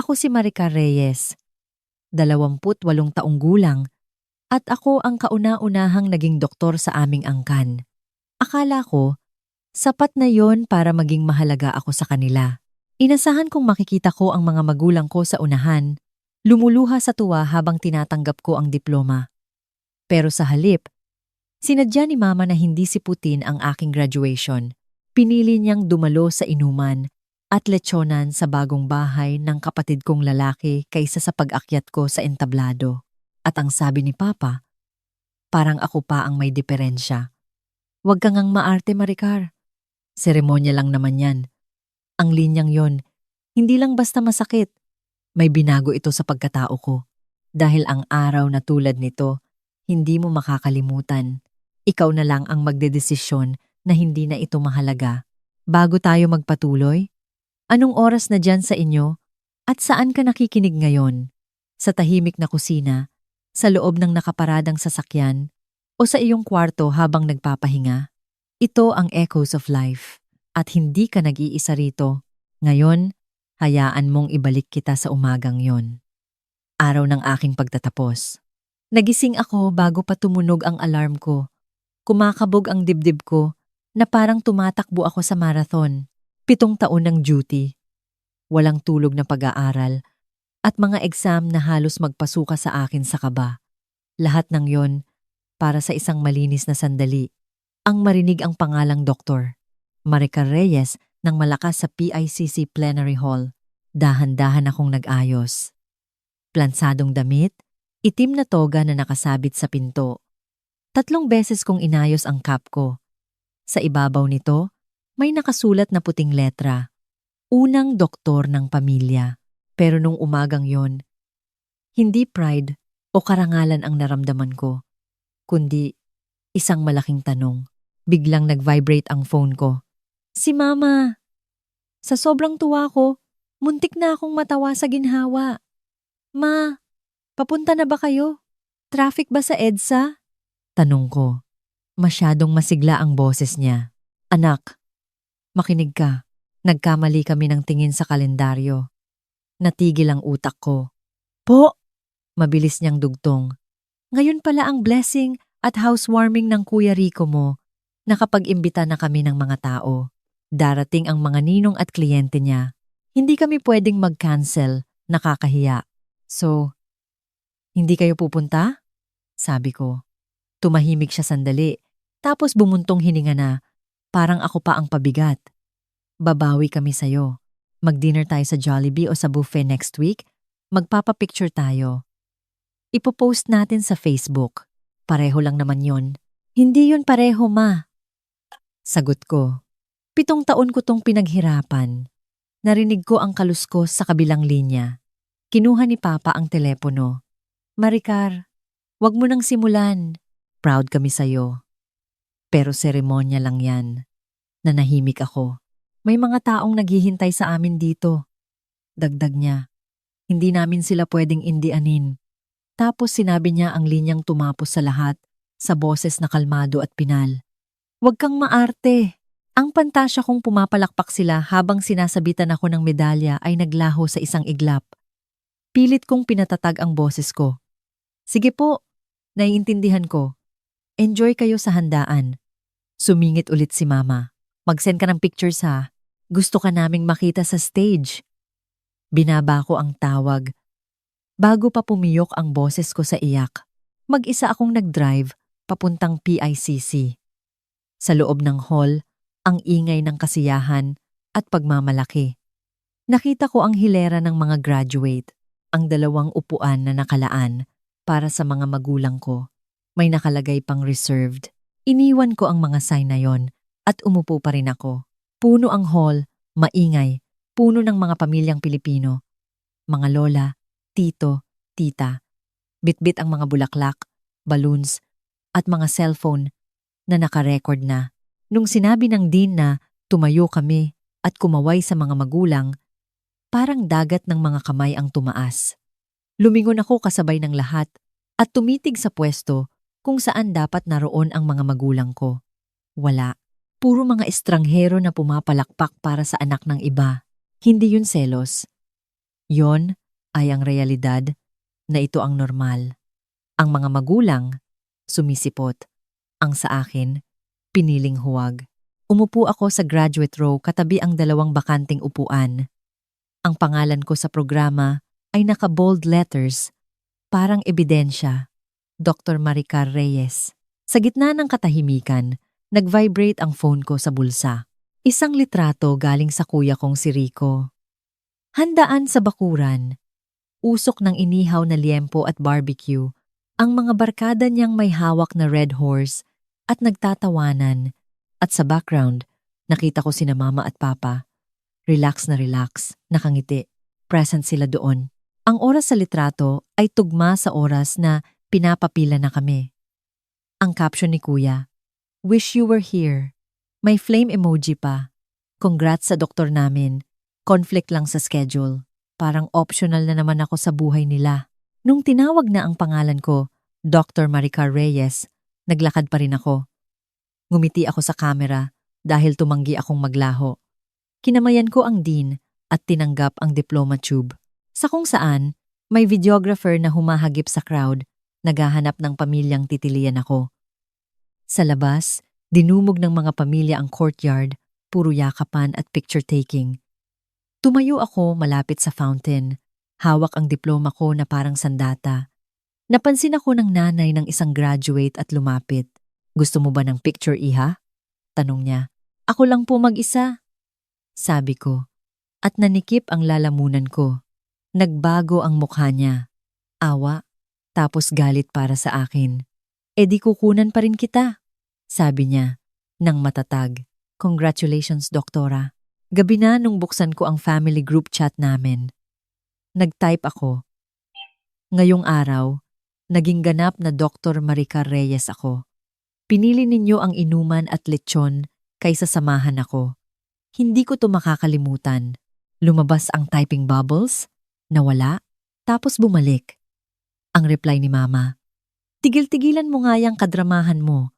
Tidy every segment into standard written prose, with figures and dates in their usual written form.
Ako si Maricar Reyes, 28 taong gulang, at ako ang kauna-unahang naging doktor sa aming angkan. Akala ko, sapat na yon para maging mahalaga ako sa kanila. Inasahan kong makikita ko ang mga magulang ko sa unahan, lumuluha sa tuwa habang tinatanggap ko ang diploma. Pero sa halip, sinadya ni Mama na hindi siputin ang aking graduation. Pinili niyang dumalo sa inuman at lechonan sa bagong bahay ng kapatid kong lalaki kaysa sa pag-akyat ko sa entablado. At ang sabi ni Papa, parang ako pa ang may diferensya. Huwag kang ngang maarte, Maricar. Seremonya lang naman yan. Ang linyang yon, hindi lang basta masakit. May binago ito sa pagkatao ko. Dahil ang araw na tulad nito, hindi mo makakalimutan. Ikaw na lang ang magdedesisyon na hindi na ito mahalaga. Bago tayo magpatuloy, anong oras na dyan sa inyo at saan ka nakikinig ngayon? Sa tahimik na kusina, sa loob ng nakaparadang sasakyan, o sa iyong kwarto habang nagpapahinga? Ito ang Echoes of Life at hindi ka nag-iisa rito. Ngayon, hayaan mong ibalik kita sa umagang yon. Araw ng aking pagtatapos. Nagising ako bago pa tumunog ang alarm ko. Kumakabog ang dibdib ko na parang tumatakbo ako sa marathon. 7 taon ng duty. Walang tulog na pag-aaral at mga exam na halos magpasuka sa akin sa kaba. Lahat ng yon para sa isang malinis na sandali. Ang marinig ang pangalang Doktor Maricar Reyes ng malakas sa PICC Plenary Hall. Dahan-dahan akong nag-ayos. Plansadong damit, itim na toga na nakasabit sa pinto. 3 beses kong inayos ang cap ko. Sa ibabaw nito, may nakasulat na puting letra. Unang doktor ng pamilya. Pero nung umagang yon, hindi pride o karangalan ang naramdaman ko, kundi isang malaking tanong. Biglang nag-vibrate ang phone ko. Si Mama! Sa sobrang tuwa ko, muntik na akong matawa sa ginhawa. Ma, papunta na ba kayo? Traffic ba sa EDSA? Tanong ko. Masyadong masigla ang boses niya. Anak, makinig ka. Nagkamali kami ng tingin sa kalendaryo. Natigil ang utak ko. Po! Mabilis niyang dugtong. Ngayon pala ang blessing at housewarming ng Kuya Rico mo. Nakapag-imbita na kami ng mga tao. Darating ang mga ninong at kliyente niya. Hindi kami pwedeng mag-cancel. Nakakahiya. So, hindi kayo pupunta? Sabi ko. Tumahimik siya sandali. Tapos bumuntong hininga na. Parang ako pa ang pabigat. Babawi kami sayo. Mag-dinner tayo sa Jollibee o sa buffet next week. Magpapapicture tayo. Ipopost natin sa Facebook. Pareho lang naman yon. Hindi yon pareho, Ma. Sagot ko. 7 taon ko tong pinaghirapan. Narinig ko ang kaluskos sa kabilang linya. Kinuha ni Papa ang telepono. Maricar, wag mo nang simulan. Proud kami sayo. Pero seremonya lang yan. Nanahimik ako. May mga taong naghihintay sa amin dito. Dagdag niya. Hindi namin sila pwedeng indianin. Tapos sinabi niya ang linyang tumapos sa lahat, sa boses na kalmado at pinal. Huwag kang maarte. Ang pantasya kong pumapalakpak sila habang sinasabitan ako ng medalya ay naglaho sa isang iglap. Pilit kong pinatatag ang boses ko. Sige po, naiintindihan ko. Enjoy kayo sa handaan. Sumingit ulit si Mama. Mag-send ka ng pictures ha. Gusto ka naming makita sa stage. Binaba ko ang tawag. Bago pa pumiyok ang boses ko sa iyak, mag-isa akong nag-drive papuntang PICC. Sa loob ng hall, ang ingay ng kasiyahan at pagmamalaki. Nakita ko ang hilera ng mga graduate, ang 2 upuan na nakalaan para sa mga magulang ko. May nakalagay pang reserved. Iniwan ko ang mga sign na yon at umupo pa rin ako. Puno ang hall, maingay, puno ng mga pamilyang Pilipino. Mga lola, tito, tita. Bitbit ang mga bulaklak, balloons, at mga cellphone na nakarecord na. Nung sinabi ng dean na tumayo kami at kumaway sa mga magulang, parang dagat ng mga kamay ang tumaas. Lumingon ako kasabay ng lahat at tumitig sa pwesto kung saan dapat naroon ang mga magulang ko. Wala. Puro mga estranghero na pumapalakpak para sa anak ng iba. Hindi yun selos. Yon ay ang realidad na ito ang normal. Ang mga magulang, sumisipot. Ang sa akin, piniling huwag. Umupo ako sa graduate row katabi ang dalawang bakanting upuan. Ang pangalan ko sa programa ay naka-bold letters, parang ebidensya. Dr. Maricar Reyes. Sa gitna ng katahimikan, nag-vibrate ang phone ko sa bulsa. Isang litrato galing sa kuya kong si Rico. Handaan sa bakuran. Usok ng inihaw na liempo at barbecue. Ang mga barkada niyang may hawak na red horse at nagtatawanan. At sa background, nakita ko sina mama at papa. Relax na relax, nakangiti. Present sila doon. Ang oras sa litrato ay tugma sa oras na pinapapila na kami. Ang caption ni kuya, "Wish you were here." May flame emoji pa. Congrats sa doktor namin. Conflict lang sa schedule. Parang optional na naman ako sa buhay nila. Nung tinawag na ang pangalan ko, Dr. Maricar Reyes, naglakad pa rin ako. Ngumiti ako sa camera dahil tumanggi akong maglaho. Kinamayan ko ang dean at tinanggap ang diploma tube. Sa kung saan, may videographer na humahagip sa crowd, naghahanap ng pamilyang titilian ako. Sa labas, dinumog ng mga pamilya ang courtyard, puro yakapan at picture-taking. Tumayo ako malapit sa fountain, hawak ang diploma ko na parang sandata. Napansin ako ng nanay ng isang graduate at lumapit. "Gusto mo ba ng picture, iha?" Tanong niya. "Ako lang po mag-isa." Sabi ko, at nanikip ang lalamunan ko. Nagbago ang mukha niya. Awa, tapos galit para sa akin. "E di kukunan pa rin kita." Sabi niya, nang matatag. "Congratulations, doktora." Gabi na nung buksan ko ang family group chat namin. Nag-type ako. Ngayong araw, naging ganap na Dr. Maricar Reyes ako. Pinili ninyo ang inuman at lechon kaysa samahan ako. Hindi ko to makakalimutan. Lumabas ang typing bubbles, nawala, tapos bumalik. Ang reply ni Mama, "Tigil-tigilan mo nga yung kadramahan mo.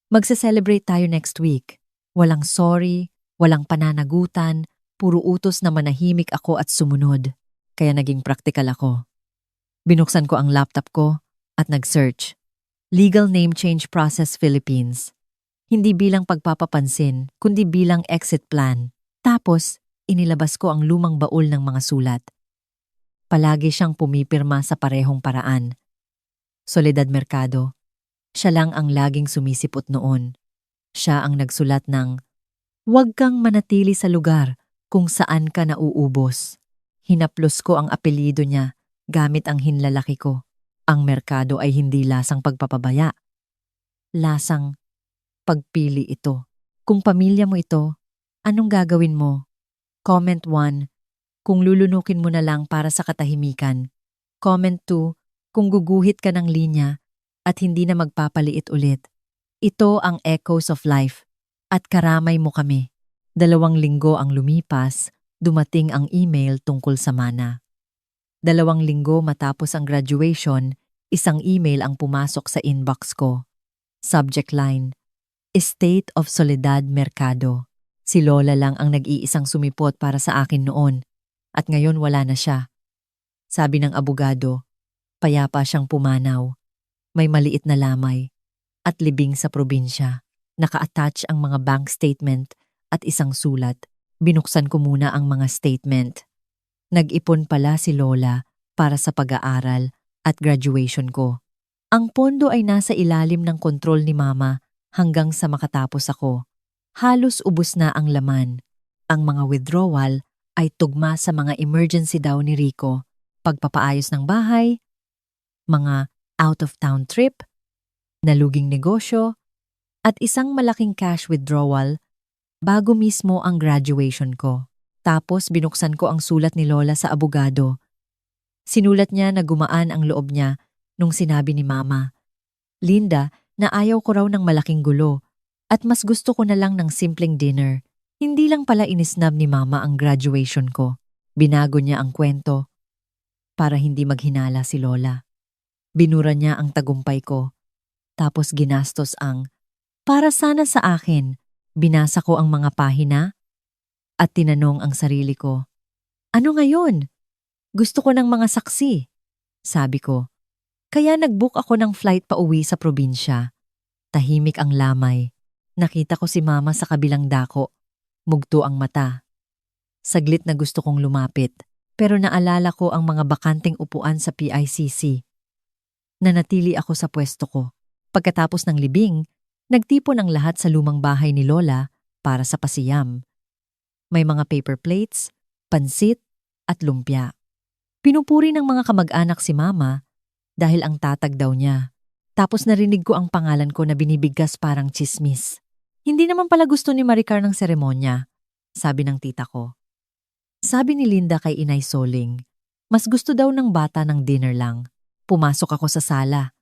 Magse-celebrate tayo next week." Walang sorry, walang pananagutan, puro utos na manahimik ako at sumunod. Kaya naging practical ako. Binuksan ko ang laptop ko at nag-search. Legal Name Change Process Philippines. Hindi bilang pagpapapansin, kundi bilang exit plan. Tapos, inilabas ko ang lumang baul ng mga sulat. Palagi siyang pumipirma sa parehong paraan. Soledad Mercado. Siya lang ang laging sumisipot noon. Siya ang nagsulat ng, "Huwag kang manatili sa lugar kung saan ka nauubos." Hinaplos ko ang apelyido niya gamit ang hinlalaki ko. Ang Mercado ay hindi lasang pagpapabaya. Lasang pagpili ito. Kung pamilya mo ito, anong gagawin mo? Comment 1, kung lulunukin mo na lang para sa katahimikan. Comment 2, kung guguhit ka ng linya at hindi na magpapaliit ulit. Ito ang echoes of life at karamay mo kami. 2 linggo ang lumipas, dumating ang email tungkol sa mana. 2 linggo matapos ang graduation, isang email ang pumasok sa inbox ko. Subject line, Estate of Soledad Mercado. Si Lola lang ang nag-iisang sumipot para sa akin noon at ngayon wala na siya. Sabi ng abogado, payapa siyang pumanaw. May maliit na lamay at libing sa probinsya. Naka-attach ang mga bank statement at isang sulat. Binuksan ko muna ang mga statement. Nag-ipon pala si Lola para sa pag-aaral at graduation ko. Ang pondo ay nasa ilalim ng kontrol ni Mama hanggang sa makatapos ako. Halos ubos na ang laman. Ang mga withdrawal ay tugma sa mga emergency daw ni Rico, pagpapaayos ng bahay, mga out-of-town trip, naluging negosyo, at isang malaking cash withdrawal bago mismo ang graduation ko. Tapos binuksan ko ang sulat ni Lola sa abogado. Sinulat niya na gumaan ang loob niya nung sinabi ni Mama, "Linda, na ayaw ko raw ng malaking gulo at mas gusto ko na lang ng simpleng dinner." Hindi lang pala inisnab ni Mama ang graduation ko. Binago niya ang kwento para hindi maghinala si Lola. Binura niya ang tagumpay ko. Tapos ginastos ang, "Para sana sa akin." Binasa ko ang mga pahina at tinanong ang sarili ko, "Ano ngayon? Gusto ko ng mga saksi, sabi ko. Kaya nag-book ako ng flight pa uwi sa probinsya. Tahimik ang lamay. Nakita ko si mama sa kabilang dako. Mugto ang mata. Saglit na gusto kong lumapit, pero naalala ko ang mga bakanteng upuan sa PICC. Nanatili ako sa pwesto ko. Pagkatapos ng libing, nagtipon ang lahat sa lumang bahay ni Lola para sa pasiyam. May mga paper plates, pansit, at lumpia. Pinupuri ng mga kamag-anak si Mama dahil ang tatag daw niya. Tapos narinig ko ang pangalan ko na binibigkas parang tsismis. Hindi naman pala gusto ni Maricar ng seremonya, sabi ng tita ko. Sabi ni Linda kay Inay Soling, mas gusto daw ng bata ng dinner lang. Pumasok ako sa sala.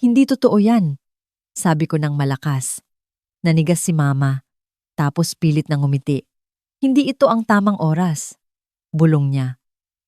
Hindi totoo yan, sabi ko ng malakas. Nanigas si Mama, tapos pilit na ngumiti. Hindi ito ang tamang oras. Bulong niya.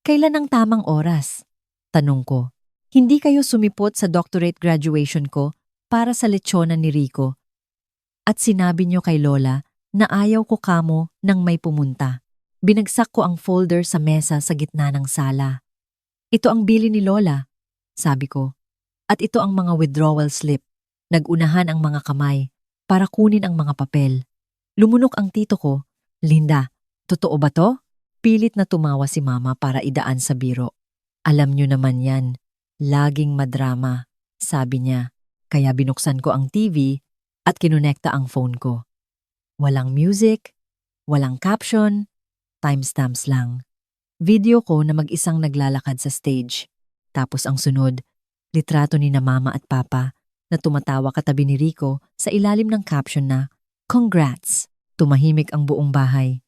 Kailan ang tamang oras? Tanong ko. Hindi kayo sumipot sa doctorate graduation ko para sa lechonan ni Rico. At sinabi niyo kay Lola na ayaw ko kamo nang may pumunta. Binagsak ko ang folder sa mesa sa gitna ng sala. Ito ang bili ni Lola, sabi ko. At ito ang mga withdrawal slip. Nagunahan ang mga kamay para kunin ang mga papel. Lumunok ang tito ko. Linda, totoo ba to? Pilit na tumawa si Mama para idaan sa biro. Alam niyo naman yan. Laging madrama, sabi niya. Kaya binuksan ko ang TV at kinonekta ang phone ko. Walang music, walang caption, timestamps lang. Video ko na mag-isang naglalakad sa stage. Tapos ang sunod, litrato ni na Mama at Papa na tumatawa katabi ni Rico sa ilalim ng caption na, "Congrats!" Tumahimik ang buong bahay.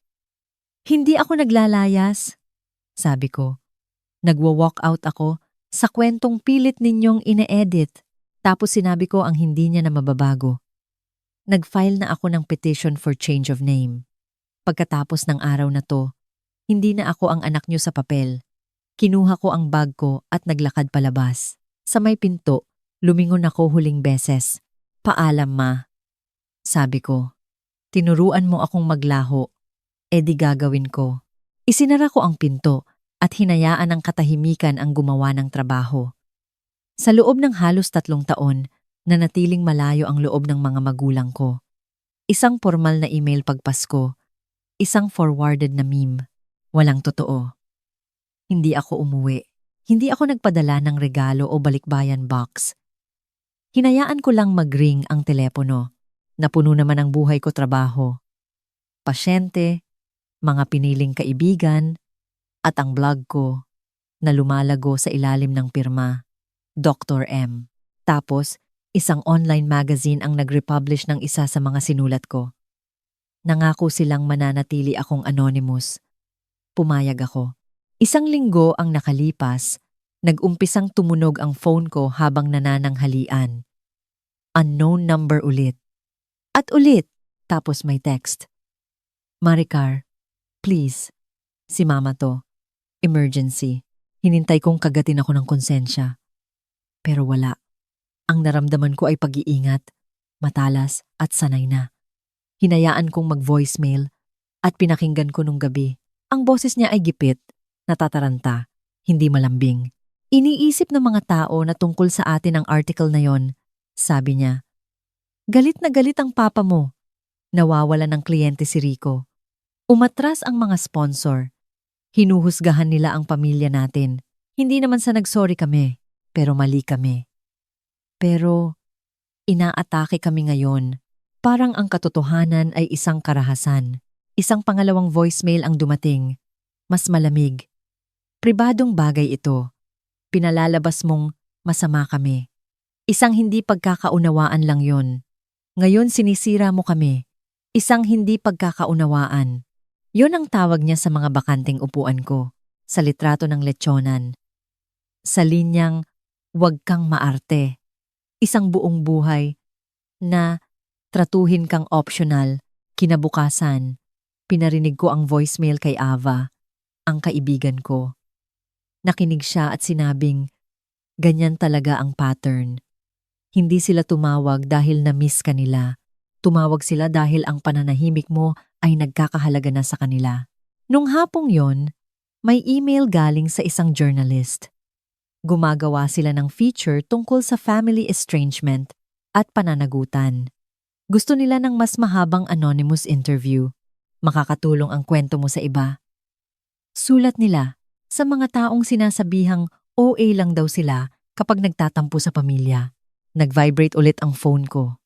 Hindi ako naglalayas, sabi ko. Nagwa-walk out ako sa kwentong pilit ninyong ine-edit. Tapos sinabi ko ang hindi niya na mababago. Nag-file na ako ng petition for change of name. Pagkatapos ng araw na to, hindi na ako ang anak niyo sa papel. Kinuha ko ang bag ko at naglakad palabas. Sa may pinto, lumingon ako huling beses. Paalam, Ma. Sabi ko. Tinuruan mo akong maglaho. Di gagawin ko. Isinara ko ang pinto at hinayaan ang katahimikan ang gumawa ng trabaho. Sa loob ng halos 3 taon, nanatiling malayo ang loob ng mga magulang ko. Isang formal na email pagpasko, isang forwarded na meme. Walang totoo. Hindi ako umuwi. Hindi ako nagpadala ng regalo o balikbayan box. Hinayaan ko lang mag-ring ang telepono. Napuno naman ang buhay ko trabaho. Pasyente, mga piniling kaibigan, at ang blog ko na lumalago sa ilalim ng pirma, Dr. M. Tapos, isang online magazine ang nag-republish ng isa sa mga sinulat ko. Nangako silang mananatili akong anonymous. Pumayag ako. Isang linggo ang nakalipas, nag-umpisang tumunog ang phone ko habang nanananghalian. Unknown number ulit. At ulit, tapos may text. Maricar, please. Si Mama to. Emergency. Hinintay kong kagatin ako ng konsensya. Pero wala. Ang naramdaman ko ay pag-iingat, matalas at sanay na. Hinayaan kong mag-voicemail at pinakinggan ko nung gabi. Ang boses niya ay gipit, natataranta, hindi malambing. Iniisip ng mga tao na tungkol sa atin ang article na yon, sabi niya. Galit na galit ang papa mo. Nawawala ng kliyente si Rico. Umatras ang mga sponsor. Hinuhusgahan nila ang pamilya natin. Hindi naman sa nagsorry kami, pero mali kami. Pero inaatake kami ngayon. Parang ang katotohanan ay isang karahasan. Isang pangalawang voicemail ang dumating. Mas malamig. Pribadong bagay ito. Pinalalabas mong masama kami. Isang hindi pagkakaunawaan lang yon. Ngayon sinisira mo kami. Isang hindi pagkakaunawaan. Yon ang tawag niya sa mga bakanteng upuan ko, sa litrato ng lechonan. Sa linyang, "Huwag kang maarte." Isang buong buhay na tratuhin kang optional, kinabukasan. Pinarinig ko ang voicemail kay Ava, ang kaibigan ko. Nakinig siya at sinabing, ganyan talaga ang pattern. Hindi sila tumawag dahil na-miss ka nila. Tumawag sila dahil ang pananahimik mo ay nagkakahalaga na sa kanila. Nung hapong yon, May email galing sa isang journalist. Gumagawa sila ng feature tungkol sa family estrangement at pananagutan. Gusto nila ng mas mahabang anonymous interview. Makakatulong ang kwento mo sa iba. Sulat nila sa mga taong sinasabihang OA lang daw sila kapag nagtatampo sa pamilya. Nag-vibrate ulit ang phone ko.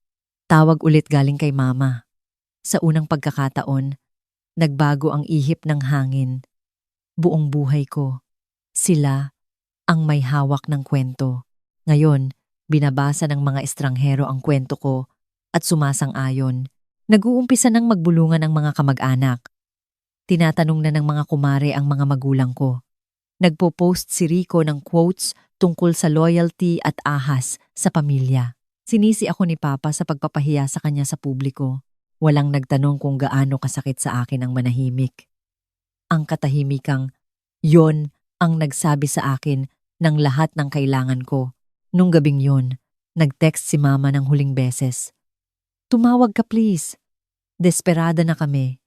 Tawag ulit galing kay mama. Sa unang pagkakataon, nagbago ang ihip ng hangin. Buong buhay ko. Sila ang may hawak ng kwento. Ngayon, binabasa ng mga estranghero ang kwento ko at sumasang-ayon. Nag-uumpisa ng magbulungan ang mga kamag-anak. Tinatanong na ng mga kumare ang mga magulang ko. Nagpo-post si Rico ng quotes tungkol sa loyalty at ahas sa pamilya. Sinisi ako ni Papa sa pagpapahiya sa kanya sa publiko. Walang nagtanong kung gaano kasakit sa akin ang manahimik. Ang katahimikang, yon ang nagsabi sa akin ng lahat ng kailangan ko. Nung gabing yon, nag-text si Mama ng huling beses. Tumawag ka please. Desperada na kami.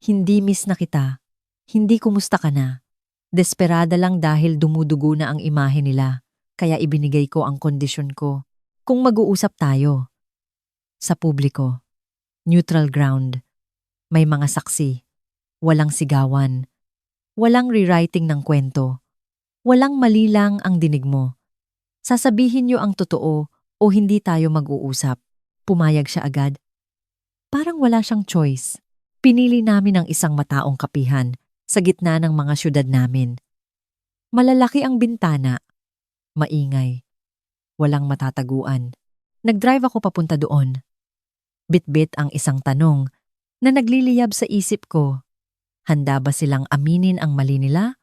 Hindi miss na kita. Hindi kumusta ka na. Desperada lang dahil dumudugo na ang imahe nila. Kaya ibinigay ko ang kondisyon ko. Kung mag-uusap tayo. Sa publiko. Neutral ground. May mga saksi. Walang sigawan. Walang rewriting ng kwento. Walang mali lang ang dinig mo. Sasabihin niyo ang totoo o hindi tayo mag-uusap. Pumayag siya agad. Parang wala siyang choice. Pinili namin ang isang mataong kapihan sa gitna ng mga syudad namin. Malalaki ang bintana. Maingay. Walang matataguan. Nag-drive ako papunta doon. Bit-bit ang isang tanong na nagliliyab sa isip ko. Handa ba silang aminin ang mali nila?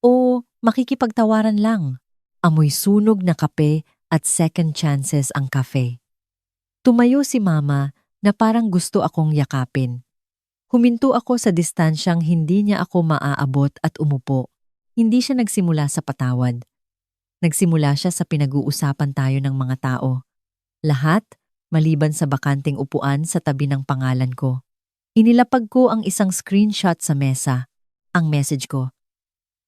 O makikipagtawaran lang? Amoy sunog na kape at second chances ang cafe. Tumayo si Mama na parang gusto akong yakapin. Huminto ako sa distansyang hindi niya ako maaabot at umupo. Hindi siya nagsimula sa patawad. Nagsimula siya sa pinag-uusapan tayo ng mga tao. Lahat, maliban sa bakanting upuan sa tabi ng pangalan ko. Inilapag ko ang isang screenshot sa mesa. Ang message ko.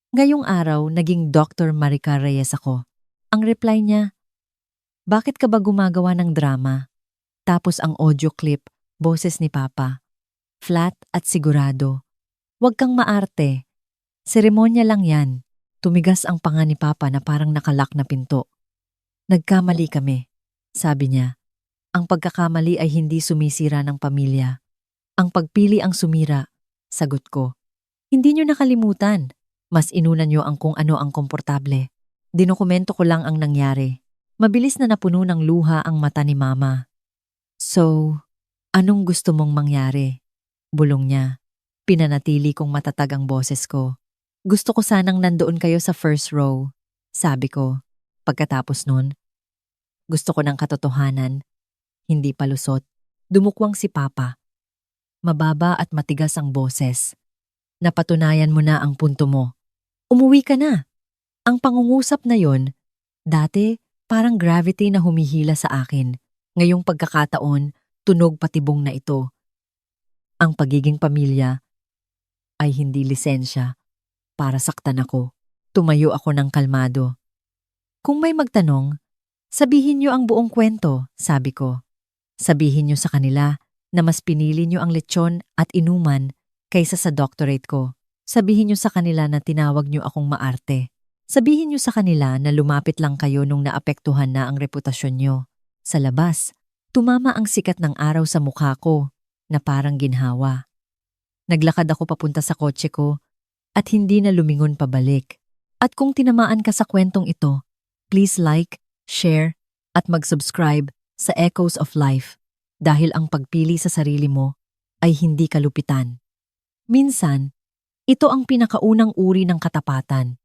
Ngayong araw, naging Dr. Maricar Reyes ako. Ang reply niya, bakit ka ba gumagawa ng drama? Tapos ang audio clip, boses ni Papa. Flat at sigurado. Huwag kang maarte. Seremonya lang yan. Tumigas ang panga ni Papa na parang nakalak na pinto. Nagkamali kami, sabi niya. Ang pagkakamali ay hindi sumisira ng pamilya. Ang pagpili ang sumira, sagot ko. Hindi niyo nakalimutan. Mas inunan niyo ang kung ano ang komportable. Dinokumento ko lang ang nangyari. Mabilis na napuno ng luha ang mata ni Mama. So, anong gusto mong mangyari? Bulong niya. Pinanatili kong matatag ang boses ko. Gusto ko sanang nandoon kayo sa first row, sabi ko. Pagkatapos nun, gusto ko ng katotohanan. Hindi palusot. Dumukwang si Papa. Mababa at matigas ang boses. Napatunayan mo na ang punto mo. Umuwi ka na. Ang pangungusap na yon, dati parang gravity na humihila sa akin. Ngayong pagkakataon, tunog patibong na ito. Ang pagiging pamilya ay hindi lisensya para saktan ako. Tumayo ako ng kalmado. Kung may magtanong, sabihin niyo ang buong kwento, sabi ko. Sabihin niyo sa kanila na mas pinili niyo ang lechon at inuman kaysa sa doctorate ko. Sabihin niyo sa kanila na tinawag niyo akong maarte. Sabihin niyo sa kanila na lumapit lang kayo nung naapektuhan na ang reputasyon niyo. Sa labas, tumama ang sikat ng araw sa mukha ko na parang ginhawa. Naglakad ako papunta sa kotse ko at hindi na lumingon pabalik. At kung tinamaan ka sa kwentong ito, please like, share, at mag-subscribe sa Echoes of Life dahil ang pagpili sa sarili mo ay hindi kalupitan. Minsan, ito ang pinakaunang uri ng katapatan.